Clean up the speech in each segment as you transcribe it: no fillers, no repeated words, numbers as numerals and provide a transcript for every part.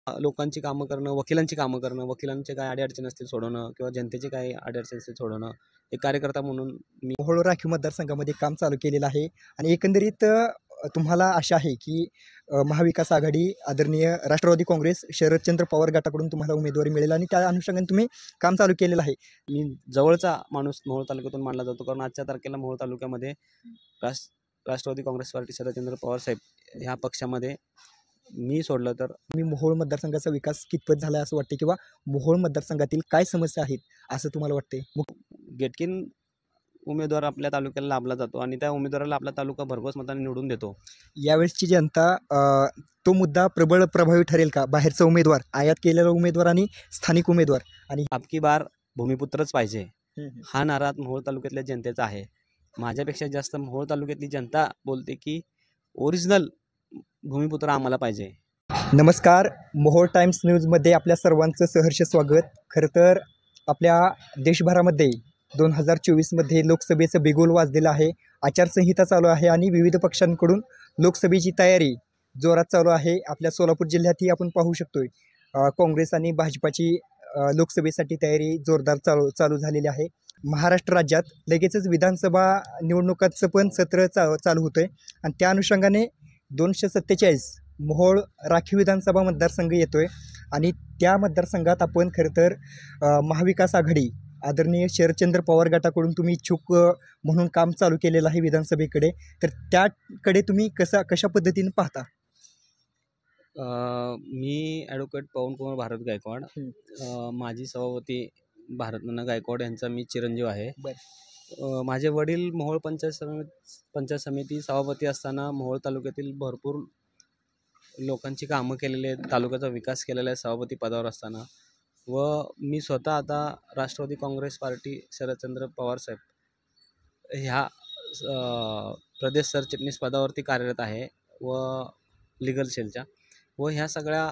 लोकांची कामं करणं, वकिलांची कामं करणं, वकिलांचे काय अडीअडचणी असतील सोडवणं किंवा जनतेचे काही अडीअडचणी असतील सोडवणं. एक कार्यकर्ता म्हणून मी मोहोळ राखीव मतदारसंघामध्ये काम चालू केलेलं आहे आणि एकंदरीत तुम्हाला आशा आहे की महाविकास आघाडी आदरणीय राष्ट्रवादी काँग्रेस शरदचंद्र पवार गटाकडून तुम्हाला उमेदवारी मिळेल आणि त्या अनुषंगाने तुम्ही काम चालू केलेलं आहे. मी जवळचा माणूस मोहोळ तालुक्यातून मानला जातो, कारण आजच्या तारखेला मोहोळ तालुक्यामध्ये राष्ट्रवादी काँग्रेस पार्टी शरदचंद्र पवार साहेब ह्या पक्षामध्ये मी सोडलं तर मी मोहोळ मतदारसंघाचा विकास कितपत झाला असं वाटते किंवा मोहोळ मतदारसंघातील काय समस्या आहेत असं तुम्हाला वाटते? गेटकीन उमेदवार आपल्या तालुक्याला लाभला जातो आणि त्या उमेदवाराला आपला तालुका भरघोस मताने निवडून देतो. यावेळेसची जनता तो मुद्दा प्रबळ प्रभावी ठरेल का? बाहेरचा उमेदवार, आयात केलेला उमेदवार आणि स्थानिक उमेदवार आणि अबकी बार भूमिपुत्रच पाहिजे हा नारा मोहोळ तालुक्यातल्या जनतेचा आहे. माझ्यापेक्षा जास्त मोहोळ तालुक्यातली जनता बोलते की ओरिजिनल भूमिपुत्र आम्हाला पाहिजे. नमस्कार, मोहोळ टाइम्स न्यूजमध्ये आपल्या सर्वांचं सहर्ष स्वागत. खरं तर आपल्या देशभरामध्ये 2024मध्ये लोकसभेचं बिगुल वाजलेलं आहे. आचारसंहिता चालू आहे आणि विविध पक्षांकडून लोकसभेची तयारी जोरात चालू आहे. आपल्या सोलापूर जिल्ह्यातही आपण पाहू शकतोय काँग्रेस आणि भाजपाची लोकसभेसाठी तयारी जोरदार चालू झालेली आहे. महाराष्ट्र राज्यात लगेचच विधानसभा निवडणुकांचं पण सत्र चालू होतं आहे आणि त्या अनुषंगाने 247 मोहोळ राखीव विधानसभा मतदारसंघ येतो आहे आणि त्या मतदारसंघात आपण खरं तर महाविकास आघाडी आदरणीय शरदचंद्र पवार गटाकडून तुम्ही इच्छुक म्हणून काम चालू केलेलं आहे विधानसभेकडे. तर त्याकडे तुम्ही कशा पद्धतीने पाहता? मी ॲडव्होकेट पवनकुमार भारत गायकवाड, माजी सभापती भारतनाना गायकवाड यांचा मी चिरंजीव आहे. माझे वडील मोहोळ पंचायत समिती सभापती असताना मोहोळ तालुक्यातील भरपूर लोकांची कामं केलेली आहेत, तालुक्याचा विकास केलेला आहे सभापती पदावर असताना. व मी स्वतः आता राष्ट्रवादी काँग्रेस पार्टी शरदचंद्र पवार साहेब ह्या प्रदेश सरचिटणीस पदावरती कार्यरत आहे व लिगल सेलच्या. व ह्या सगळ्या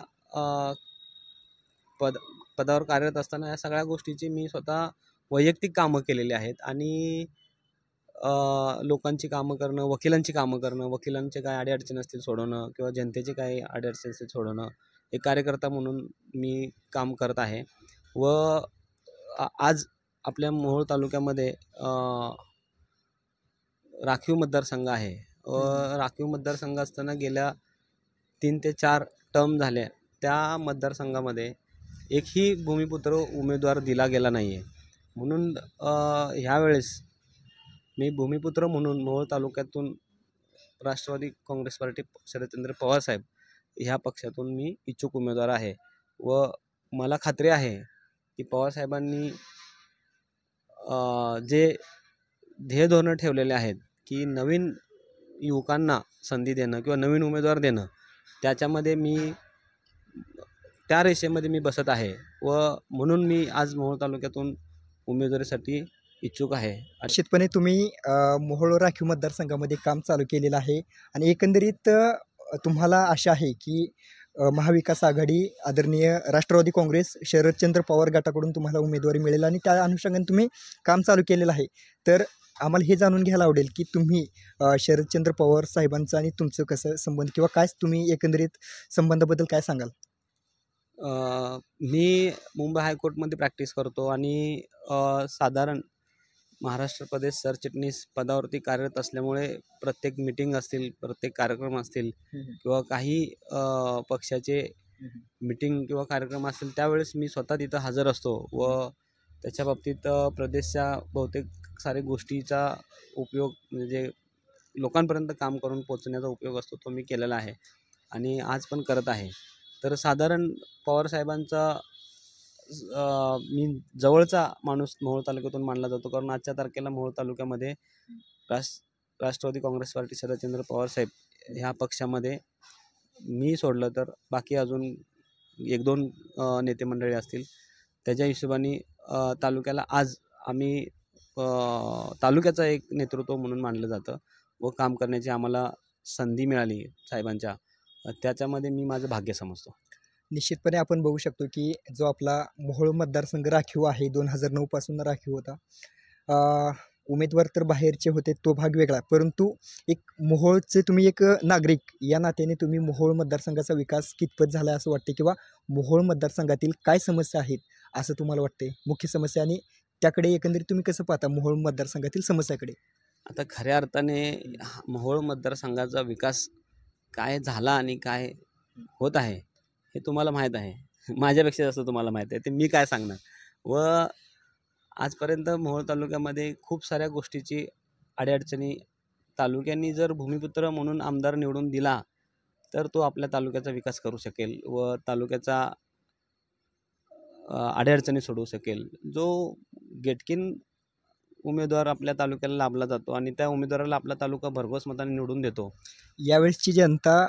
पदावर कार्यरत असताना या सगळ्या गोष्टीची मी स्वतः वैयक्तिक कामं केलेली आहेत आणि लोकांची कामं करणं, वकिलांची कामं करणं, वकिलांचे काय अडीअडचणी असतील सोडवणं किंवा जनतेचे काही अडीअडचणी असतील सोडवणं, एक कार्यकर्ता म्हणून मी काम करत आहे. व आज आपल्या मोहोळ तालुक्यामध्ये राखीव मतदारसंघ आहे व राखीव मतदारसंघ असताना गेल्या 3 ते 4 टर्म झाल्या. त्या मतदारसंघामध्ये एकही भूमिपुत्र उमेदवार दिला गेला नाही आहे. म्हणून ह्यावेळेस मी भूमिपुत्र म्हणून मोहोळ तालुक्यातून राष्ट्रवादी काँग्रेस पार्टी शरदचंद्र पवार साहेब ह्या पक्षातून मी इच्छुक उमेदवार आहे. व मला खात्री आहे की पवारसाहेबांनी जे ध्येय धोरणं ठेवलेले आहेत की नवीन युवकांना संधी देणं किंवा नवीन उमेदवार देणं, त्याच्यामध्ये मी त्या रेषेमध्ये मी बसत आहे व म्हणून मी आज मोहोळ तालुक्यातून उमेदवारीसाठी इच्छुक आहे. निश्चितपणे तुम्ही मोहोळ राखीव मतदारसंघामध्ये काम चालू केलेलं आहे आणि एकंदरीत तुम्हाला आशा आहे की महाविकास आघाडी आदरणीय राष्ट्रवादी काँग्रेस शरदचंद्र पवार गटाकडून तुम्हाला उमेदवारी मिळेल आणि त्या अनुषंगाने तुम्ही काम चालू केलेलं आहे. तर आम्हाला हे जाणून घ्यायला आवडेल की तुम्ही शरदचंद्र पवार साहेबांचं आणि तुमचं कसं संबंध किंवा काय तुम्ही एकंदरीत संबंधाबद्दल काय सांगाल? मी मुंबई हायकोर्टमध्ये प्रॅक्टिस करतो आणि साधारण महाराष्ट्र प्रदेश सरचिटणीस पदावरती कार्यरत असल्यामुळे प्रत्येक मीटिंग असतील, प्रत्येक कार्यक्रम असतील किंवा काही पक्षाचे मीटिंग किंवा कार्यक्रम असतील त्यावेळेस मी स्वतः तिथं हजर असतो व त्याच्या बाबतीत प्रदेशच्या बहुतेक सारे गोष्टीचा उपयोग म्हणजे लोकांपर्यंत काम करून पोचण्याचा उपयोग असतो तो मी केलेला आहे आणि आज पण करत आहे. तर साधारण पवारसाहेबांचा मी जवळचा माणूस मोहोळ तालुक्यातून मानला जातो, कारण आजच्या तारखेला मोहोळ तालुक्यामध्ये राष्ट्रवादी काँग्रेस पार्टी शरदचंद्र पवार साहेब ह्या पक्षामध्ये मी सोडलं तर बाकी अजून 1-2 नेते मंडळी असतील. त्याच्या हिशोबाने तालुक्याला आज आम्ही तालुक्याचा एक नेतृत्व म्हणून मानलं जातं व काम करण्याची आम्हाला संधी मिळाली साहेबांच्या, त्याच्यामध्ये मी माझं भाग्य समजतो. निश्चितपणे आपण बघू शकतो की जो आपला मोहोळ मतदारसंघ राखीव आहे 2009 पासून राखीव होता. उमेदवार तर बाहेरचे होते तो भाग वेगळा, परंतु एक मोहोळचे तुम्ही एक नागरिक या नात्याने तुम्ही मोहोळ मतदारसंघाचा विकास कितपत झाला असं वाटते, किंवा मोहोळ मतदारसंघातील काय समस्या आहेत असं तुम्हाला वाटते, मुख्य समस्या, आणि त्याकडे एकंदरीत तुम्ही कसं पाहता मोहोळ मतदारसंघातील समस्याकडे? आता खऱ्या अर्थाने मोहोळ मतदारसंघाचा विकास काय झाला आणि काय होत आहे हे तुम्हाला माहीत आहे. माझ्यापेक्षा जास्त तुम्हाला माहीत आहे. ते मी काय सांगणार. व आजपर्यंत मोहोळ तालुक्यामध्ये खूप साऱ्या गोष्टीची अडीअडचणी तालुक्यांनी जर भूमिपुत्र म्हणून आमदार निवडून दिला तर तो आपल्या तालुक्याचा विकास करू शकेल व तालुक्याचा अडीअडचणी सोडवू शकेल. जो गेटकीन उमेदवार आपल्या तालुक्याला लाभला जातो आणि त्या उमेदवाराला आपला तालुका भरघोस मताने निवडून देतो. यावेळेसची जनता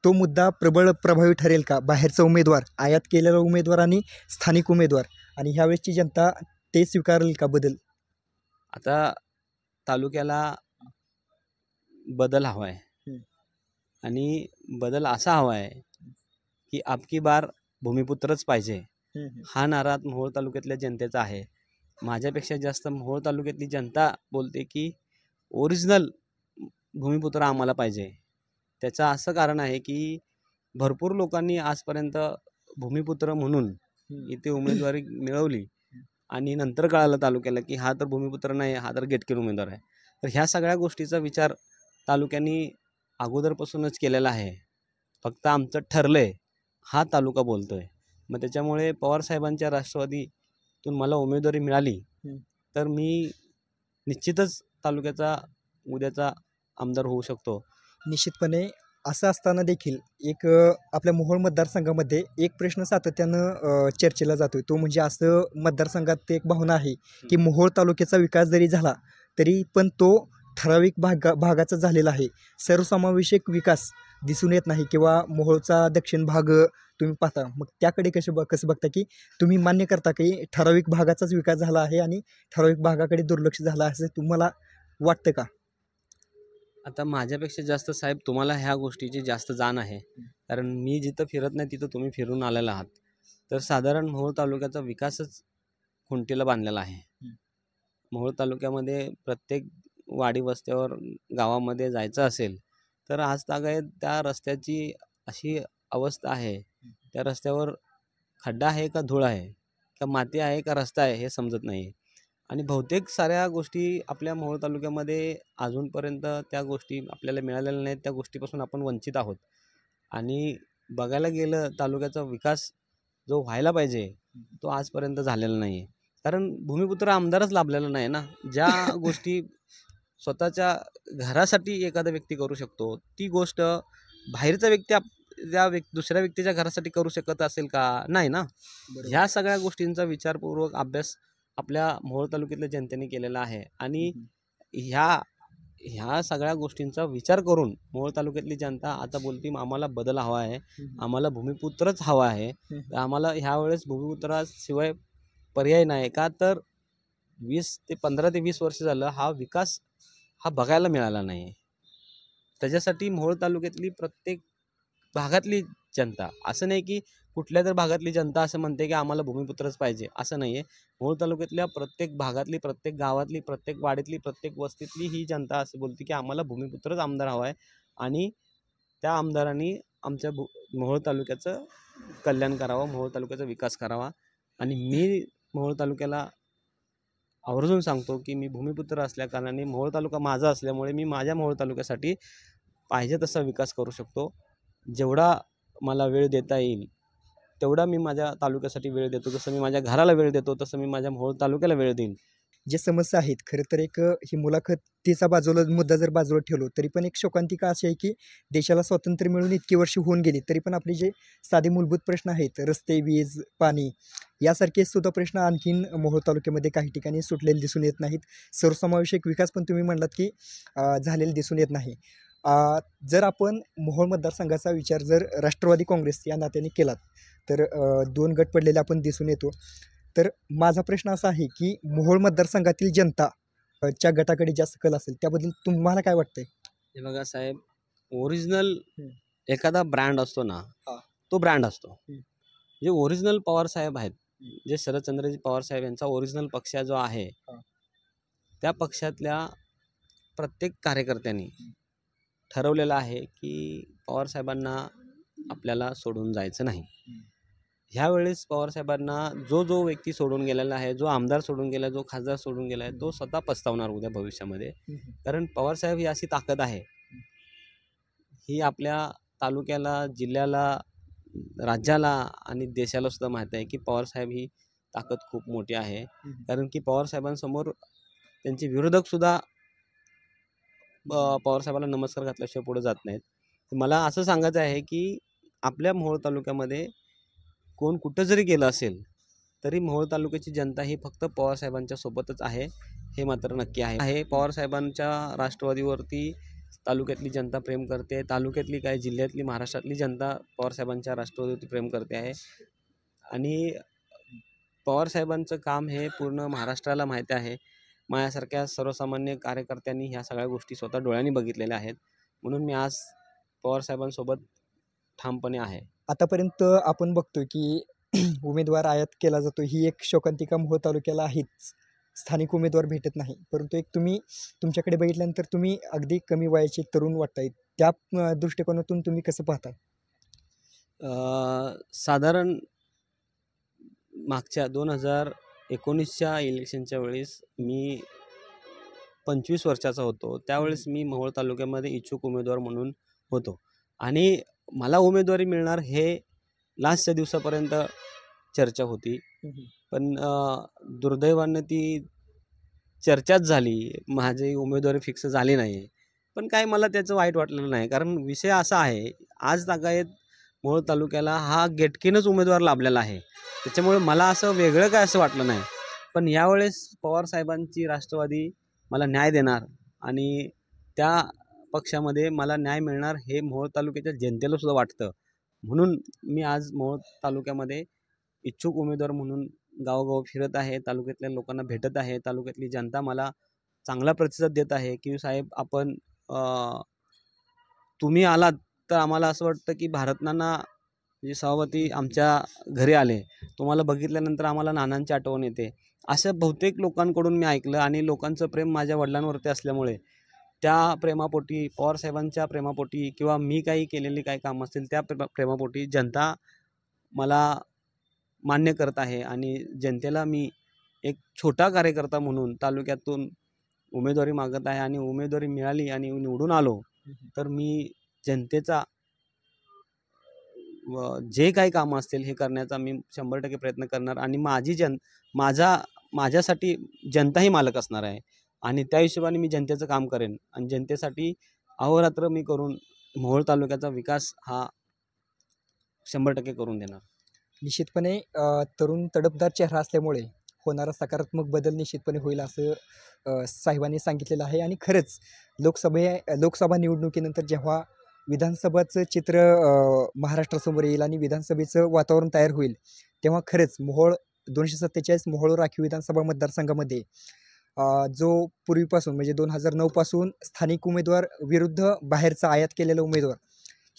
तो मुद्दा प्रभावी ठरेल का? बाहेरचा उमेदवार, आयात केलेला उमेदवार आणि स्थानिक उमेदवार, आणि ह्यावेळेसची जनता ते स्वीकारेल का बदल? आता तालुक्याला बदल हवा आहे हं. आणि बदल असा हवा आहे की अबकी बार भूमिपुत्रच पाहिजे हा नारा मोहोळ तालुक्यातल्या जनतेचा आहे. माझ्यापेक्षा जास्त मोहोळ तालुक्यातली जनता बोलते की ओरिजिनल भूमिपुत्र आम्हाला पाहिजे. त्याचं असं कारण आहे की भरपूर लोकांनी आजपर्यंत भूमिपुत्र म्हणून इथे उमेदवारी मिळवली आणि नंतर कळालं तालुक्याला की हा तर भूमिपुत्र नाही, हा तर गेटकीन उमेदवार आहे. तर ह्या सगळ्या गोष्टीचा विचार तालुक्यांनी अगोदरपासूनच केलेला आहे. फक्त आमचं ठरलंय हा तालुका बोलतोय. मग त्याच्यामुळे पवारसाहेबांच्या राष्ट्रवादीतून मला उमेदवारी मिळाली तर मी निश्चितच तालुक्याचा उद्याचा आमदार होऊ शकतो. निश्चितपणे असं असताना देखील एक आपल्या मोहोळ मतदारसंघामध्ये एक प्रश्न सातत्यानं चर्चेला जातोय, तो म्हणजे असं मतदारसंघात एक भावना आहे की मोहोळ तालुक्याचा विकास जरी झाला तरी पण तो ठराविक भागाचा झालेला आहे, सर्वसमावेशक विकास दिसून येत नाही, किंवा मोहोळचा दक्षिण भाग तुम्ही पाहता, मग त्याकडे कसं बघता, की तुम्ही मान्य करता की ठराविक भागाचाच विकास झाला आहे आणि ठराविक भागाकडे दुर्लक्ष झालं असं तुम्हाला वाटतं का? आता माझ्यापेक्षा जास्त साहेब तुम्हाला ह्या गोष्टीची जास्त जाण आहे, कारण मी जिथं फिरत नाही तिथं तुम्ही फिरून आलेला आहात. तर साधारण मोहोळ तालुक्याचा विकासच खुंटीला बांधलेला आहे. मोहोळ तालुक्यामध्ये प्रत्येक वाडी वस्त्यावर गावामध्ये जायचं असेल तर आज तागायत त्या रस्त्याची अशी अवस्था आहे, त्या रस्त्यावर खड्डा आहे का धूळ आहे का माती आहे का रस्ता आहे हे समजत नाही. आणि बहुतेक साऱ्या गोष्टी आपल्या मोहोळ तालुक्यामध्ये अजूनपर्यंत त्या गोष्टी आपल्याला मिळालेल्या नाहीत. त्या गोष्टीपासून आपण वंचित आहोत. आणि बघायला गेलं तालुक्याचा विकास जो व्हायला पाहिजे तो आजपर्यंत झालेला नाही आहे. कारण भूमिपुत्र आमदारच लाभलेला नाही ना. ज्या गोष्टी स्वतःच्या घरासाठी एखादा व्यक्ती करू शकतो ती गोष्ट बाहेरचा व्यक्ती दुसऱ्या व्यक्तीच्या घरासाठी करू शकत असेल का? नाही ना. ह्या सगळ्या गोष्टींचा विचारपूर्वक अभ्यास आपल्या मोहोळ तालुक्यातल्या जनतेने केलेला आहे आणि ह्या सगळ्या गोष्टींचा विचार करून मोहोळ तालुक्यातली जनता आता बोलती आम्हाला बदल हवा आहे, आम्हाला भूमिपुत्रच हवा आहे. तर आम्हाला ह्यावेळेस भूमिपुत्राशिवाय पर्याय नाही. का तर 15 ते 20 वर्ष झालं हा विकास हा बघायला मिळाला नाही. त्याच्यासाठी मोहोळ तालुक्यातली प्रत्येक भागातली जनता, असं नाही की कुठल्या तर भागातली जनता असं म्हणते की आम्हाला भूमिपुत्रच पाहिजे, असं नाही आहे. मोहोळ तालुक्यातल्या प्रत्येक भागातली, प्रत्येक गावातली, प्रत्येक वाडीतली, प्रत्येक वस्तीतली ही जनता असं बोलते की आम्हाला भूमिपुत्रच आमदार हवा आहे आणि त्या आमदारांनी आमच्या मोहोळ तालुक्याचं कल्याण करावं, मोहोळ तालुक्याचा विकास करावा. आणि मी मोहोळ तालुक्याला आवर्जून सांगतो की मी भूमिपुत्र असल्याकारणाने मोहोळ तालुका माझा असल्यामुळे मी माझ्या मोहोळ तालुक्यासाठी पाहिजे तसा विकास करू शकतो. जेवढा मला वेळ देता येईल तेवढा मी माझ्या तालुक्यासाठी वेळ देतो. जसं मी माझ्या घराला वेळ देतो तसं मी माझ्या मोहोळ तालुक्याला वेळ देईन. जे समस्या आहेत, खरं तर एक ही मुलाखतीचा मुद्दा जर बाजूला ठेवलो तरी पण एक शोकांतिका अशी आहे की देशाला स्वातंत्र्य मिळून इतकी वर्ष होऊन गेली तरी पण आपले जे साधे मूलभूत प्रश्न आहेत, रस्ते, वीज, पाणी, यासारखे सुद्धा प्रश्न आणखीन मोहोळ तालुक्यामध्ये काही ठिकाणी सुटलेले दिसून येत नाहीत. सर्वसमावेशक विकास पण तुम्ही म्हणलात की झालेला दिसून येत नाही. जर आपण मोहोळ मतदारसंघाचा विचार जर राष्ट्रवादी काँग्रेस या नात्याने केलात तर 2 गट पडलेले आपण दिसून येतो. तर माझा प्रश्न असा आहे की मोहोळ मतदारसंघातील जनता च्या गटाकडे जास्त कल असेल, त्याबद्दल तुम्हाला काय वाटतंय? हे बघा साहेब, ओरिजिनल एखादा ब्रँड असतो ना, तो ब्रँड असतो. जे ओरिजिनल पवार साहेब आहेत, जे शरदचंद्रजी पवार साहेब यांचा ओरिजिनल पक्ष जो आहे त्या पक्षातल्या प्रत्येक कार्यकर्त्यांनी ठरवलेलं आहे की पवारसाहेबांना आपल्याला सोडून जायचं नाही. ह्यावेळेस पवारसाहेबांना जो व्यक्ती सोडून गेलेला आहे, जो आमदार सोडून गेला, जो खासदार सोडून गेला आहे, तो स्वतः पस्तावणार उद्या भविष्यामध्ये. कारण पवारसाहेब ही अशी ताकद आहे, ही आपल्या तालुक्याला, जिल्ह्याला, राज्याला आणि देशाला सुद्धा माहीत आहे की पवारसाहेब ही ताकद खूप मोठी आहे. कारण की पवारसाहेबांसमोर त्यांचे विरोधकसुद्धा पवारसाहेबांना नमस्कार घातल्याशिवाय पुढे जात नाहीत. मला असं सांगायचं आहे की आपल्या मोहोळ तालुक्यामध्ये कोण कुठं जरी गेलं असेल तरी मोहोळ तालुक्याची जनता ही फक्त पवारसाहेबांच्या सोबतच आहे, हे मात्र नक्की आहे. पवारसाहेबांच्या राष्ट्रवादीवरती तालुक्यातली जनता प्रेम करते, तालुक्यातली काय जिल्ह्यातली महाराष्ट्रातली जनता पवारसाहेबांच्या राष्ट्रवादीवरती प्रेम करते आहे. आणि पवारसाहेबांचं काम हे पूर्ण महाराष्ट्राला माहिती आहे. माझ्यासारख्या सर्वसामान्य कार्यकर्त्यांनी ह्या सगळ्या गोष्टी स्वतः डोळ्यांनी बघितलेल्या आहेत. म्हणून मी आज पवारसाहेबांसोबत ठामपणे आहे. आतापर्यंत आपण बघतोय की उमेदवार आयात केला जातो, ही एक शोकांतिका मोहोळ तालुक्याला आहेच. स्थानिक उमेदवार भेटत नाही, परंतु एक तुम्ही तुमच्याकडे बघितल्यानंतर तुम्ही अगदी कमी वयाचे तरुण वाटताय. त्या दृष्टिकोनातून तुम्ही कसं पाहता? साधारण मागच्या 2019च्या इलेक्शनच्या वेळेस मी 25 वर्षाचा होतो. त्यावेळेस मी मोहोळ तालुक्यामध्ये इच्छुक उमेदवार म्हणून होतो आणि मला उमेदवारी मिळणार हे लास्टच्या दिवसापर्यंत चर्चा होती. पण दुर्दैवानं ती चर्चाच झाली, माझी उमेदवारी फिक्स झाली नाही. पण काय मला त्याचं वाईट वाटलेलं नाही, कारण विषय असा आहे, आज तागायत मोहोळ तालुक्याला हा गेटकीनच उमेदवार लाभलेला आहे. त्याच्यामुळे मला असं वेगळं काय असं वाटलं नाही. पण यावेळेस पवारसाहेबांची राष्ट्रवादी मला न्याय देणार आणि त्या पक्षामध्ये मला न्याय मिळणार हे मोहोळ तालुक्याच्या जनतेला सुद्धा वाटतं. म्हणून मी आज मोहोळ तालुक्यामध्ये इच्छुक उमेदवार म्हणून गावोगाव फिरत आहे, तालुक्यातल्या लोकांना भेटत आहे. तालुक्यातली जनता मला चांगला प्रतिसाद देत आहे की साहेब आपण तुम्ही आलात तर आम्हाला असं वाटतं की भारतनाना म्हणजे सभापती आमच्या घरी आले, तुम्हाला बघितल्यानंतर आम्हाला नानांची आठवण येते. असं बहुतेक लोकांकडून मी ऐकलं आणि लोकांचं प्रेम माझ्या वडिलांवरती असल्यामुळे त्या प्रेमापोटी, पवारसाहेबांच्या प्रेमापोटी किंवा मी काही केलेली काही कामं असतील त्या प्रेमापोटी जनता मला मान्य करत आहे. आणि जनतेला मी एक छोटा कार्यकर्ता म्हणून तालुक्यातून उमेदवारी मागत आहे आणि उमेदवारी मिळाली आणि निवडून आलो तर मी जनतेचा जे काही कामं असतील हे करण्याचा मी 100% प्रयत्न करणार. आणि माझ्यासाठी जनताही मालक असणार आहे आणि त्या हिशोबाने मी जनतेचं काम करेन आणि जनतेसाठी अहोरात्र मी करून मोहोळ तालुक्याचा विकास हा 100% करून देणार. निश्चितपणे तरुण तडफदार चेहरा असल्यामुळे होणारा सकारात्मक बदल निश्चितपणे होईल असं साहेबांनी सांगितलेलं आहे. आणि खरंच लोकसभा निवडणुकीनंतर जेव्हा विधानसभाचं चित्र महाराष्ट्रासमोर येईल आणि विधानसभेचं वातावरण तयार होईल, तेव्हा खरंच मोहोळ 247 मोहोळ राखीव विधानसभा मतदारसंघामध्ये जो पूर्वीपासून म्हणजे 2009 पासून स्थानिक उमेदवार विरुद्ध बाहेरचा आयात केलेला उमेदवार,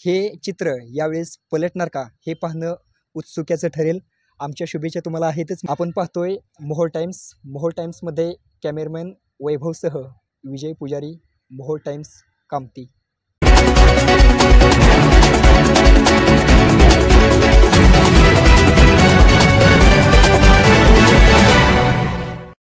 हे चित्र यावेळेस पलटणार का हे पाहणं उत्सुक्याचं ठरेल. आमच्या शुभेच्छा तुम्हाला आहेतच. आपण पाहतोय मोहोळ टाइम्समध्ये कॅमेरामॅन वैभवसह विजय पुजारी, मोहोळ टाइम्स, कामती.